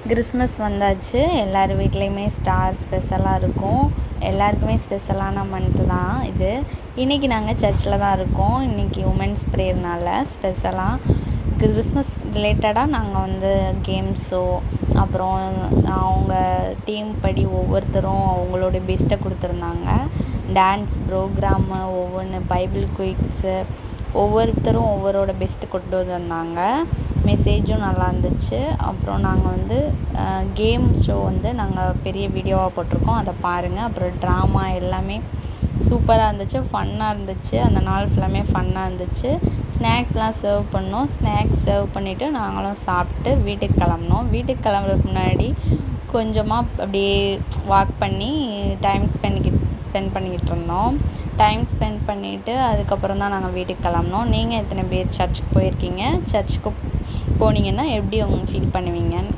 Christmas வந்தாச்சு. எல்லார் வீட்லேயுமே ஸ்டார் ஸ்பெஷலாக இருக்கும். எல்லாருக்குமே ஸ்பெஷலான மந்த்து தான் இது. இன்றைக்கி நாங்கள் சர்ச்சில் தான் இருக்கோம். இன்றைக்கி உமன்ஸ் ப்ரேயர்னால ஸ்பெஷலாக கிறிஸ்மஸ் ரிலேட்டடாக நாங்கள் கேம்ஸோ அப்புறம் அவங்க டீம் படி ஒவ்வொருத்தரும் அவங்களோட பெஸ்ட்டை கொடுத்துருந்தாங்க. டான்ஸ் ப்ரோக்ராமு ஒவ்வொன்று, பைபிள் குயிக்ஸு, ஒவ்வொருத்தரும் ஒவ்வொருவரோட பெஸ்ட்டு கொண்டு வந்திருந்தாங்க. மெசேஜும் நல்லா இருந்துச்சு. அப்புறம் நாங்கள் கேம் ஷோ நாங்கள் பெரிய வீடியோவாக போட்டிருக்கோம், அதை பாருங்கள். அப்புறம் ட்ராமா எல்லாமே சூப்பராக இருந்துச்சு, ஃபன்னாக இருந்துச்சு. அந்த நாள் ஃபுல்லாமே ஃபன்னாக இருந்துச்சு. ஸ்நாக்ஸ்லாம் சர்வ் பண்ணோம். ஸ்நாக்ஸ் சர்வ் பண்ணிவிட்டு நாங்களும் சாப்பிட்டு வீட்டுக்கு கிளம்புனோம். வீட்டுக்கு கிளம்புறதுக்கு முன்னாடி கொஞ்சமாக அப்படியே வாக் பண்ணி ஸ்பெண்ட் பண்ணிக்கிட்டு இருந்தோம். டைம் ஸ்பெண்ட் பண்ணிவிட்டு அதுக்கப்புறம் தான் நாங்கள் வீட்டுக்கு கிளம்புனோம். நீங்கள் எத்தனை பேர் சர்ச்சுக்கு போயிருக்கீங்க? சர்ச்சுக்கு போனீங்கன்னா எப்படி ஃபீல் பண்ணுவீங்கன்னு